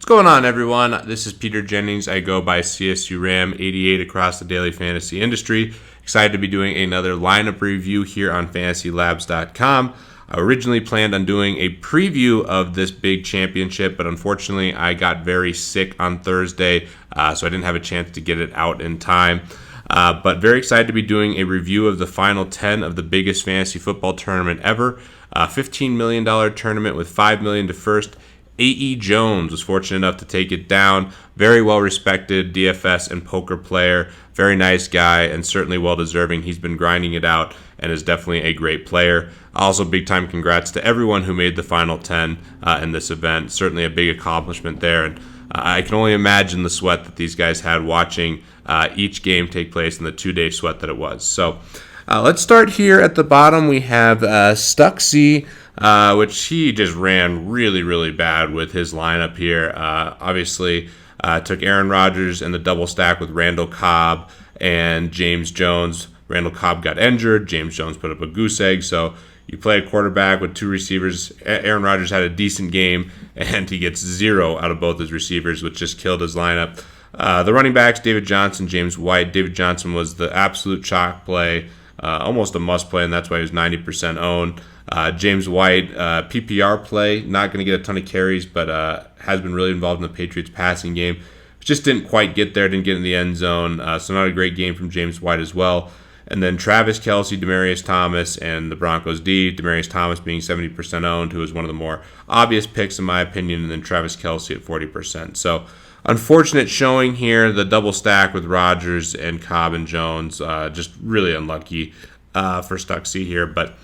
What's going on, everyone? This is Peter Jennings. I go by CSURAM88 across the daily fantasy industry. Excited to be doing another lineup review here on FantasyLabs.com. I originally planned on doing a preview of this big championship, but unfortunately I got very sick on Thursday, so I didn't have a chance to get it out in time. But very excited to be doing a review of the final 10 of the biggest fantasy football tournament ever. $15 million tournament with $5 million to first. A.E. Jones was fortunate enough to take it down. Very well respected DFS and poker player. Very nice guy and certainly well deserving. He's been grinding it out and is definitely a great player. Also, big time congrats to everyone who made the final 10 in this event. Certainly a big accomplishment there. And I can only imagine the sweat that these guys had watching each game take place and the 2-day sweat that it was. So let's start here at the bottom. We have Stuxy, which he just ran really, really bad with his lineup here. Obviously, took Aaron Rodgers in the double stack with Randall Cobb and James Jones. Randall Cobb got injured. James Jones put up a goose egg. So you play a quarterback with two receivers. Aaron Rodgers had a decent game, and he gets 0 out of both his receivers, which just killed his lineup. The running backs, David Johnson, James White. David Johnson was the absolute chalk play, almost a must play, and that's why he was 90% owned. James White, PPR play, not going to get a ton of carries, but has been really involved in the Patriots passing game. Just didn't quite get there, didn't get in the end zone, so not a great game from James White as well. And then Travis Kelce, Demaryius Thomas, and the Broncos D. Demaryius Thomas being 70% owned, who is one of the more obvious picks in my opinion, and then Travis Kelce at 40%. So unfortunate showing here, the double stack with Rodgers and Cobb and Jones. Just really unlucky for Stuxy here, but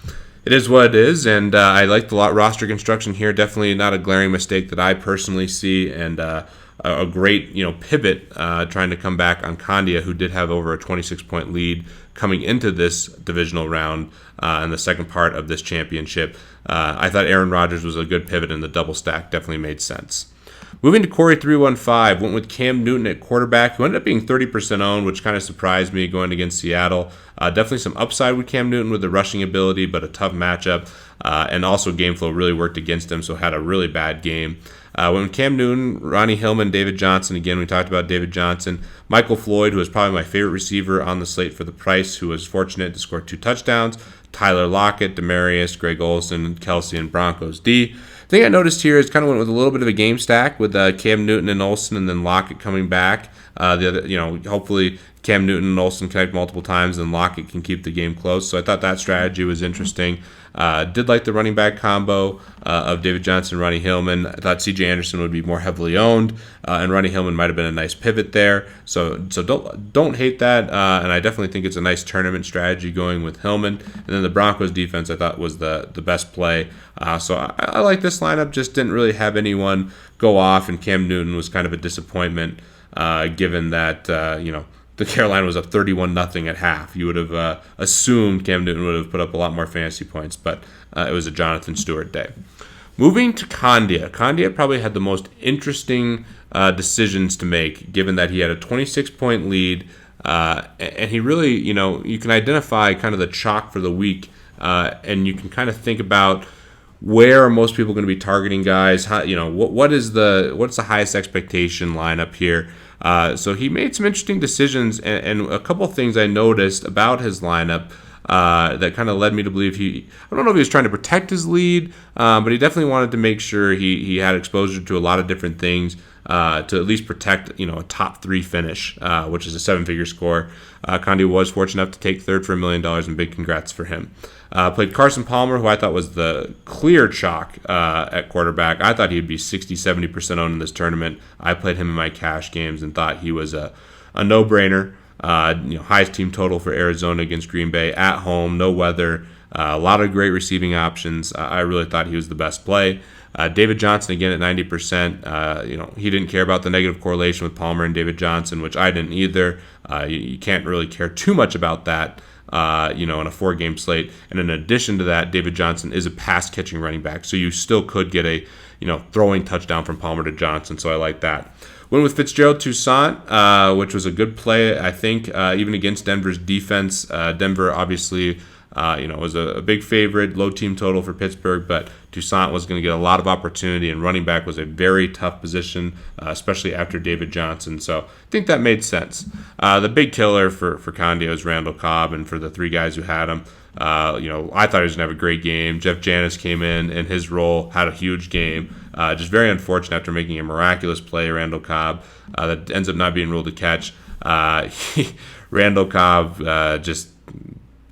it is what it is, and I like the roster construction here. Definitely not a glaring mistake that I personally see, and a great pivot trying to come back on Kandia, who did have over a 26-point lead coming into this divisional round in the second part of this championship. I thought Aaron Rodgers was a good pivot, and the double stack definitely made sense. Moving to Corey315, went with Cam Newton at quarterback, who ended up being 30% owned, which kind of surprised me going against Seattle. Definitely some upside with Cam Newton with the rushing ability, but a tough matchup. And also game flow really worked against him, so had a really bad game. When Cam Newton, Ronnie Hillman, David Johnson, again, we talked about David Johnson. Michael Floyd, who was probably my favorite receiver on the slate for the price, who was fortunate to score 2 touchdowns. Tyler Lockett, Demaryius, Greg Olsen, Kelce, and Broncos D. The thing I noticed here is kind of went with a little bit of a game stack with Cam Newton and Olsen, and then Lockett coming back. Hopefully Cam Newton and Olsen connect multiple times, and Lockett can keep the game close. So I thought that strategy was interesting. Did like the running back combo of David Johnson and Ronnie Hillman. I thought C.J. Anderson would be more heavily owned, and Ronnie Hillman might have been a nice pivot there. So don't hate that, and I definitely think it's a nice tournament strategy going with Hillman. And then the Broncos defense I thought was the best play. So I like this lineup. Just didn't really have anyone go off, and Cam Newton was kind of a disappointment given that the Carolina was up 31-0 at half. You would have assumed Cam Newton would have put up a lot more fantasy points, but it was a Jonathan Stewart day. Moving to Kandia. Kandia probably had the most interesting decisions to make, given that he had a 26-point lead, and he really, you can identify kind of the chalk for the week, and you can kind of think about where are most people going to be targeting guys. What's the highest expectation lineup here? So he made some interesting decisions, and a couple of things I noticed about his lineup that kind of led me to believe I don't know if he was trying to protect his lead, but he definitely wanted to make sure he had exposure to a lot of different things to at least protect a top 3 finish, which is a 7-figure score. Kandia was fortunate enough to take third for $1 million, and big congrats for him. Played Carson Palmer, who I thought was the clear chalk at quarterback. I thought he'd be 60-70% owned in this tournament. I played him in my cash games and thought he was a no-brainer. Highest team total for Arizona against Green Bay at home, no weather, a lot of great receiving options. I really thought he was the best play. David Johnson again at 90%. He didn't care about the negative correlation with Palmer and David Johnson, which I didn't either. You can't really care too much about that. In a 4-game slate. And in addition to that, David Johnson is a pass-catching running back, so you still could get a, throwing touchdown from Palmer to Johnson, so I like that. Went with Fitzgerald Toussaint, which was a good play, I think, even against Denver's defense. Denver obviously Was a big favorite, low team total for Pittsburgh, but Toussaint was going to get a lot of opportunity, and running back was a very tough position, especially after David Johnson. So I think that made sense. The big killer for Condia was Randall Cobb, and for the three guys who had him, I thought he was going to have a great game. Jeff Janis came in his role, had a huge game. Just very unfortunate after making a miraculous play, Randall Cobb, that ends up not being ruled a catch. Randall Cobb, just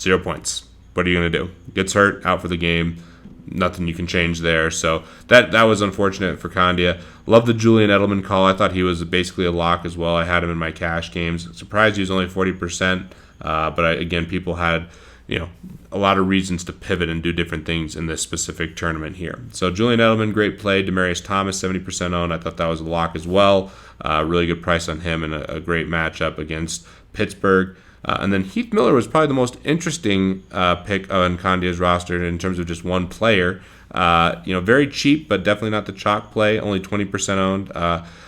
0 points. What are you going to do? Gets hurt, out for the game. Nothing you can change there. So that was unfortunate for Condia. Love the Julian Edelman call. I thought he was basically a lock as well. I had him in my cash games. Surprised he was only 40%. Again, people had a lot of reasons to pivot and do different things in this specific tournament here. So Julian Edelman, great play. Demaryius Thomas, 70% owned. I thought that was a lock as well. Really good price on him and a great matchup against Pittsburgh. And then Heath Miller was probably the most interesting pick on Condia's roster in terms of just one player. Very cheap, but definitely not the chalk play. Only 20% owned.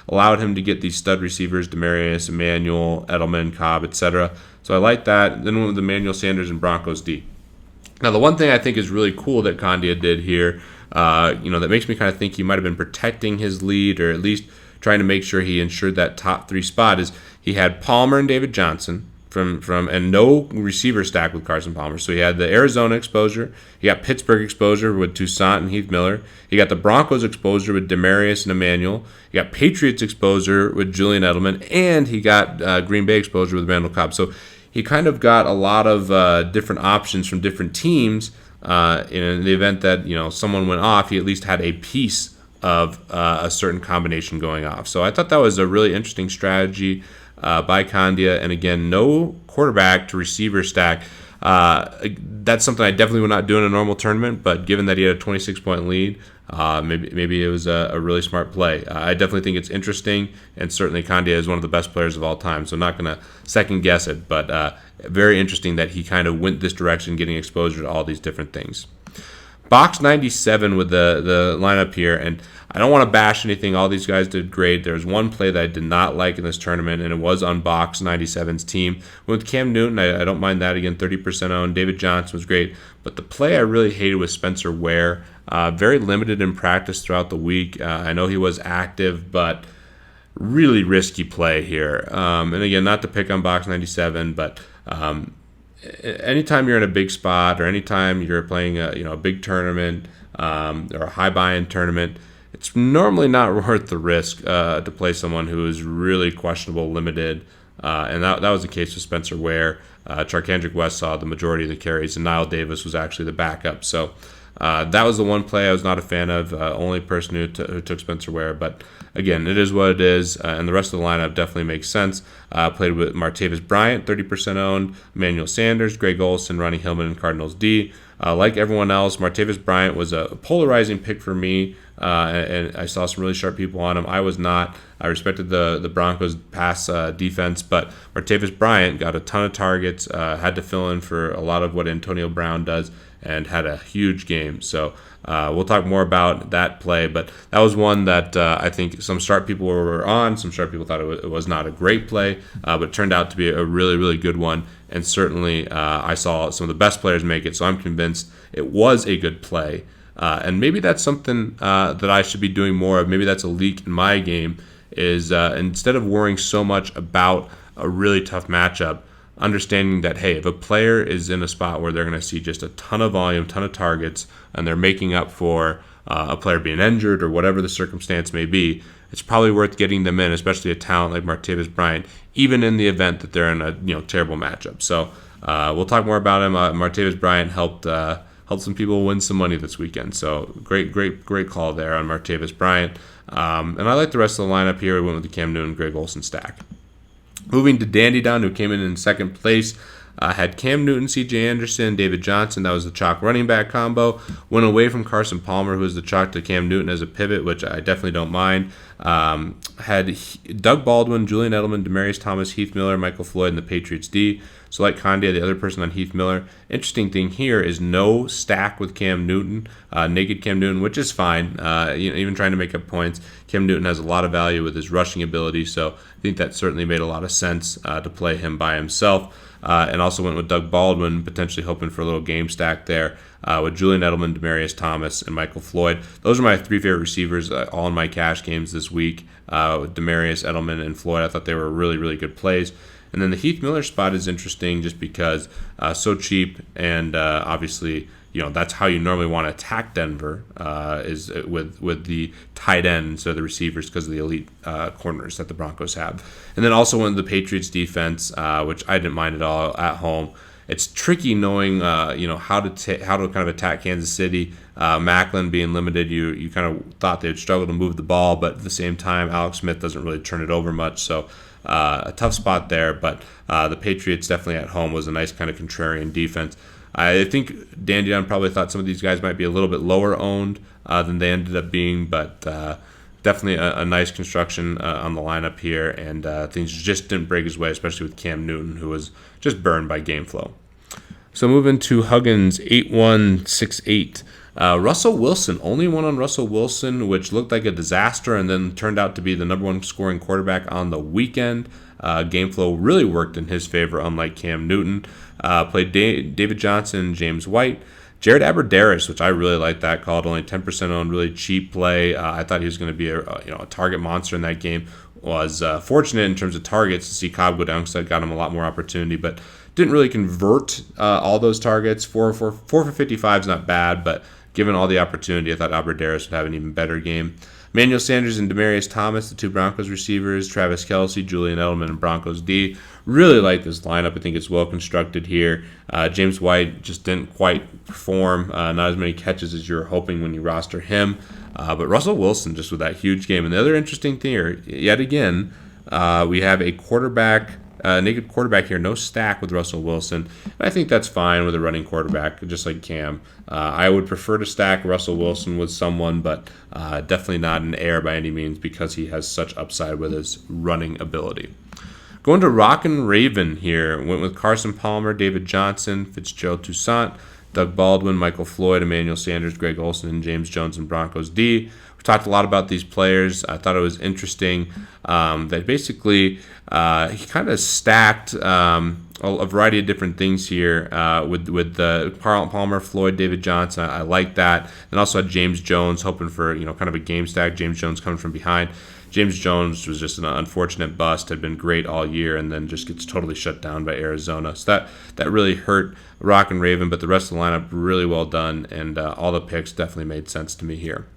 Allowed him to get these stud receivers, Demaryius, Emmanuel, Edelman, Cobb, etc. So I like that. Then went with Emmanuel Sanders and Broncos D. Now, the one thing I think is really cool that Condia did here, that makes me kind of think he might have been protecting his lead, or at least trying to make sure he ensured that top 3 spot, is he had Palmer and David Johnson and no receiver stack with Carson Palmer. So he had the Arizona exposure, he got Pittsburgh exposure with Toussaint and Heath Miller, he got the Broncos exposure with Demaryius and Emmanuel, he got Patriots exposure with Julian Edelman, and he got Green Bay exposure with Randall Cobb. So he kind of got a lot of different options from different teams. In the event that someone went off, he at least had a piece of a certain combination going off. So I thought that was a really interesting strategy by Condia. And again, no quarterback to receiver stack. That's something I definitely would not do in a normal tournament, but given that he had a 26-point lead, maybe it was a really smart play. I definitely think it's interesting, and certainly Condia is one of the best players of all time, so I'm not going to second guess it, but very interesting that he kind of went this direction, getting exposure to all these different things. Box 97 with the lineup here, and I don't want to bash anything. All these guys did great. There was one play that I did not like in this tournament, and it was on Box 97's team. With Cam Newton, I don't mind that. Again, 30% owned. David Johnson was great. But the play I really hated was Spencer Ware. Very limited in practice throughout the week. I know he was active, but really risky play here. And again, not to pick on Box 97, but anytime you're in a big spot, or anytime you're playing a big tournament or a high buy-in tournament, it's normally not worth the risk to play someone who is really questionable, limited, and that was the case with Spencer Ware. Charkandrick West saw the majority of the carries, and Niall Davis was actually the backup. So that was the one play I was not a fan of. Only person who took Spencer Ware, but again, it is what it is, and the rest of the lineup definitely makes sense. Played with Martavis Bryant, 30% owned, Emmanuel Sanders, Greg Olsen, Ronnie Hillman, and Cardinals D. Like everyone else, Martavis Bryant was a polarizing pick for me, and I saw some really sharp people on him. I was not. I respected the Broncos' pass defense, but Martavis Bryant got a ton of targets, had to fill in for a lot of what Antonio Brown does, and had a huge game. So we'll talk more about that play, but that was one that I think some sharp people were on. Some sharp people thought it was not a great play, but it turned out to be a really, really good one. And certainly I saw some of the best players make it, so I'm convinced it was a good play. And maybe that's something that I should be doing more of. Maybe that's a leak in my game, is instead of worrying so much about a really tough matchup, understanding that, hey, if a player is in a spot where they're going to see just a ton of volume, ton of targets, and they're making up for a player being injured or whatever the circumstance may be, it's probably worth getting them in, especially a talent like Martavis Bryant, even in the event that they're in a terrible matchup. So we'll talk more about him. Martavis Bryant helped some people win some money this weekend. So great call there on Martavis Bryant. And I like the rest of the lineup here. We went with the Cam Newton, Greg Olsen stack. Moving to Dandy Don, who came in second place. Had Cam Newton, C.J. Anderson, David Johnson. That was the chalk running back combo. Went away from Carson Palmer, who was the chalk to Cam Newton as a pivot, which I definitely don't mind. Had Doug Baldwin, Julian Edelman, Demaryius Thomas, Heath Miller, Michael Floyd, and the Patriots D. So like Condia, the other person on Heath Miller. Interesting thing here is no stack with Cam Newton, naked Cam Newton, which is fine. Even trying to make up points. Cam Newton has a lot of value with his rushing ability, so I think that certainly made a lot of sense to play him by himself. And also went with Doug Baldwin, potentially hoping for a little game stack there with Julian Edelman, Demaryius Thomas, and Michael Floyd. Those are my 3 favorite receivers all in my cash games this week. With Demaryius, Edelman, and Floyd, I thought they were really, really good plays. And then the Heath Miller spot is interesting just because so cheap, and obviously, that's how you normally want to attack Denver is with the tight end instead of the receivers because of the elite corners that the Broncos have. And then also went the Patriots defense, which I didn't mind at all at home. It's tricky knowing how to kind of attack Kansas City. Macklin being limited, you kind of thought they'd struggle to move the ball, but at the same time, Alex Smith doesn't really turn it over much. So a tough spot there, but the Patriots definitely at home was a nice kind of contrarian defense. I think Dan Dion probably thought some of these guys might be a little bit lower owned than they ended up being, but definitely a nice construction on the lineup here, and things just didn't break his way, especially with Cam Newton, who was just burned by game flow. So moving to Huggins, 8168. Russell Wilson, only one on Russell Wilson, which looked like a disaster and then turned out to be the number 1 scoring quarterback on the weekend. Game flow really worked in his favor, unlike Cam Newton. Played David Johnson, James White, Jared Abbrederis, which I really like that call. Only 10% owned, really cheap play. I thought he was going to be a target monster in that game. Was fortunate in terms of targets to see Cobb go down because that got him a lot more opportunity, but didn't really convert all those targets. 4 for 55 is not bad, but given all the opportunity, I thought Abbrederis would have an even better game. Emmanuel Sanders and Demaryius Thomas, the 2 Broncos receivers, Travis Kelce, Julian Edelman, and Broncos D. Really like this lineup. I think it's well constructed here. James White just didn't quite perform, not as many catches as you were hoping when you roster him. But Russell Wilson just with that huge game. And the other interesting thing here, yet again, we have a naked quarterback here, no stack with Russell Wilson. And I think that's fine with a running quarterback, just like Cam. I would prefer to stack Russell Wilson with someone, but definitely not an heir by any means because he has such upside with his running ability. Going to Rockin' Raven here, went with Carson Palmer, David Johnson, Fitzgerald Toussaint, Doug Baldwin, Michael Floyd, Emmanuel Sanders, Greg Olsen, and James Jones and Broncos D. We talked a lot about these players. I thought it was interesting that basically he kind of stacked a variety of different things here with the Palmer, Floyd, David Johnson. I like that. And also had James Jones hoping for kind of a game stack. James Jones coming from behind. James Jones was just an unfortunate bust, had been great all year, and then just gets totally shut down by Arizona. So that really hurt Rockin' Raven, but the rest of the lineup really well done, and all the picks definitely made sense to me here.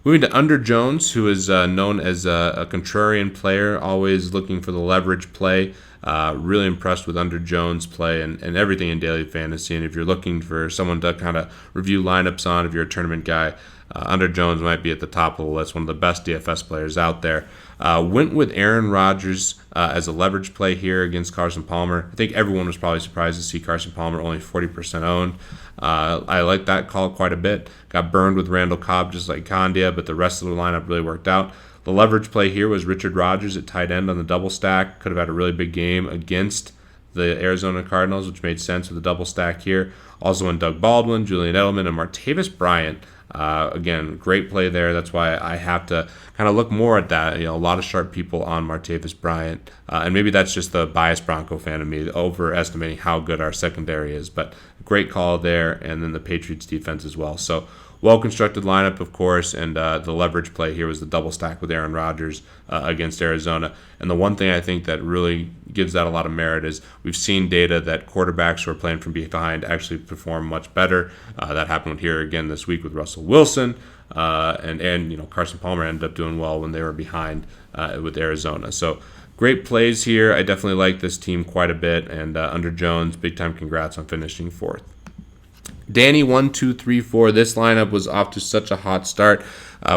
Moving to Under Jones, who is known as a contrarian player, always looking for the leverage play. Really impressed with Under Jones' play and everything in daily fantasy. And if you're looking for someone to kind of review lineups on, if you're a tournament guy, Under Jones might be at the top of the list, one of the best DFS players out there. Went with Aaron Rodgers as a leverage play here against Carson Palmer. I think everyone was probably surprised to see Carson Palmer only 40% owned. I like that call quite a bit. Got burned with Randall Cobb just like Condia, but the rest of the lineup really worked out. The leverage play here was Richard Rodgers at tight end on the double stack. Could have had a really big game against the Arizona Cardinals, which made sense with the double stack here. Also in Doug Baldwin, Julian Edelman, and Martavis Bryant. Again, great play there. That's why I have to kind of look more at that. A lot of sharp people on Martavis Bryant, and maybe that's just the biased Bronco fan of me overestimating how good our secondary is. But great call there, and then the Patriots defense as well. So well-constructed lineup, of course, and the leverage play here was the double stack with Aaron Rodgers against Arizona. And the one thing I think that really gives that a lot of merit is we've seen data that quarterbacks who are playing from behind actually perform much better. That happened here again this week with Russell Wilson, and Carson Palmer ended up doing well when they were behind with Arizona. So great plays here. I definitely like this team quite a bit, and Under Jones, big-time congrats on finishing fourth. Danny 1-2-3-4. This lineup was off to such a hot start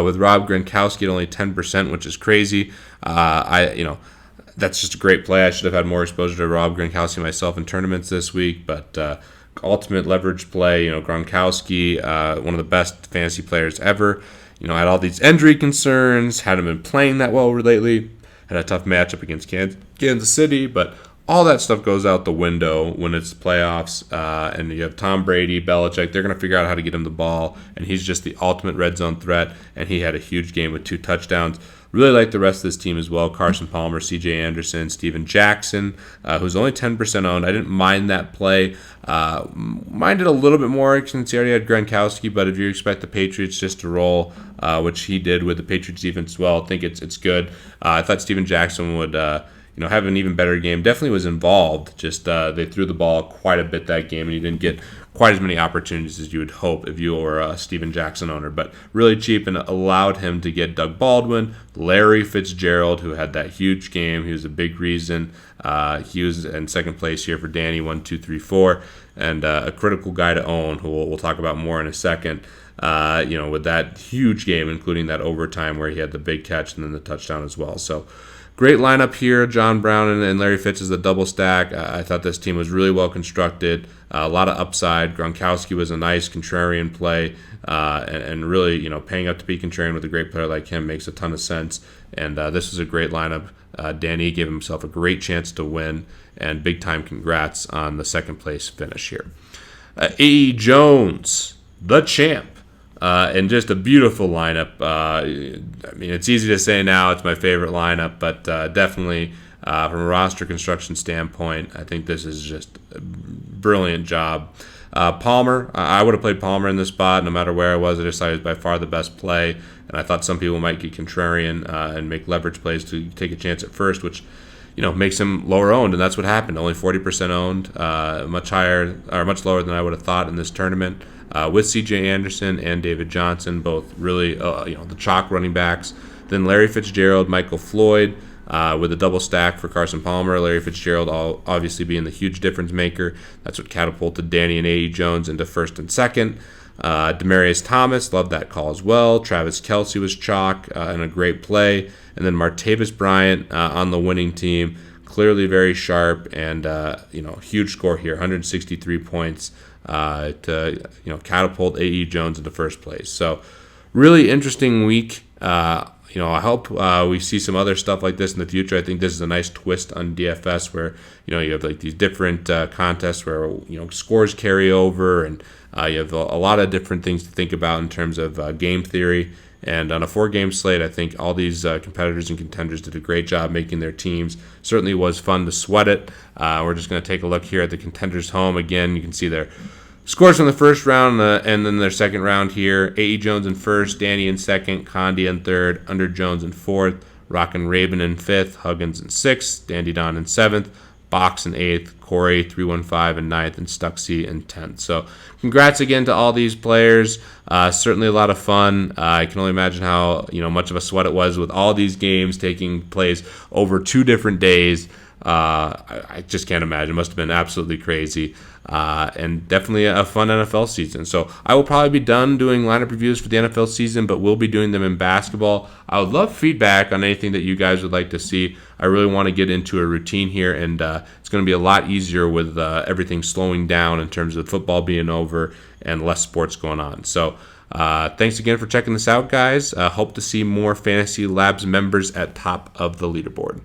with Rob Gronkowski at only 10%, which is crazy. That's just a great play. I should have had more exposure to Rob Gronkowski myself in tournaments this week, but ultimate leverage play. Gronkowski, one of the best fantasy players ever. Had all these injury concerns, hadn't been playing that well lately. Had a tough matchup against Kansas City, but all that stuff goes out the window when it's playoffs, and you have Tom Brady, Belichick. They're going to figure out how to get him the ball, and he's just the ultimate red zone threat, and he had a huge game with 2 touchdowns. Really like the rest of this team as well. Carson Palmer, CJ Anderson, Steven Jackson, who's only 10% owned. I didn't mind that play. Minded a little bit more since he already had Gronkowski, but if you expect the Patriots just to roll, which he did with the Patriots defense as well, I think it's good. I thought Steven Jackson would have an even better game. Definitely was involved. Just they threw the ball quite a bit that game, and he didn't get quite as many opportunities as you would hope if you were a Steven Jackson owner. But really cheap, and allowed him to get Doug Baldwin, Larry Fitzgerald, who had that huge game. He was a big reason. He was in second place here for Danny, 1, 2, 3, 4, and a critical guy to own, who we'll talk about more in a second. With that huge game, including that overtime where he had the big catch and then the touchdown as well. So great lineup here. John Brown and Larry Fitz is the double stack. I thought this team was really well constructed. A lot of upside. Gronkowski was a nice contrarian play, and really, paying up to be contrarian with a great player like him makes a ton of sense. And this was a great lineup. Danny gave himself a great chance to win, and big time congrats on the second place finish here. A.E. Jones, the champ. And just a beautiful lineup. It's easy to say now it's my favorite lineup, but definitely from a roster construction standpoint, I think this is just a brilliant job. Palmer, I would have played Palmer in this spot no matter where I was. I decided it was by far the best play, and I thought some people might get contrarian and make leverage plays to take a chance at first, which makes him lower owned, and that's what happened. Only 40% owned, much lower than I would have thought in this tournament. With CJ Anderson and David Johnson, both really, the chalk running backs. Then Larry Fitzgerald, Michael Floyd, with a double stack for Carson Palmer. Larry Fitzgerald obviously being the huge difference maker. That's what catapulted Danny and A.E. Jones into first and second. Demaryius Thomas, loved that call as well. Travis Kelce was chalk and a great play. And then Martavis Bryant on the winning team, clearly very sharp, and huge score here, 163 points. To catapult A.E. Jones into first place. So really interesting week. I hope we see some other stuff like this in the future. I think this is a nice twist on DFS where you have like these different contests where scores carry over, and you have a lot of different things to think about in terms of game theory. And on a 4-game slate, I think all these competitors and contenders did a great job making their teams. Certainly was fun to sweat it. We're just going to take a look here at the contenders' home. Again, you can see their scores from the first round and then their second round here. A.E. Jones in first, Danny in second, Condi in third, Under Jones in fourth, Rockin' Raven in fifth, Huggins in sixth, Dandy Don in seventh, Box in 8th, Corey 315 in 9th, and Stuxy in 10th. So congrats again to all these players. Certainly a lot of fun. I can only imagine how much of a sweat it was with all these games taking place over 2 different days. I just can't imagine. It must have been absolutely crazy. And definitely a fun NFL season. So I will probably be done doing lineup reviews for the NFL season, but we'll be doing them in basketball. I would love feedback on anything that you guys would like to see. I really want to get into a routine here, and it's going to be a lot easier with everything slowing down in terms of football being over and less sports going on. So thanks again for checking this out, guys. Hope to see more Fantasy Labs members at top of the leaderboard.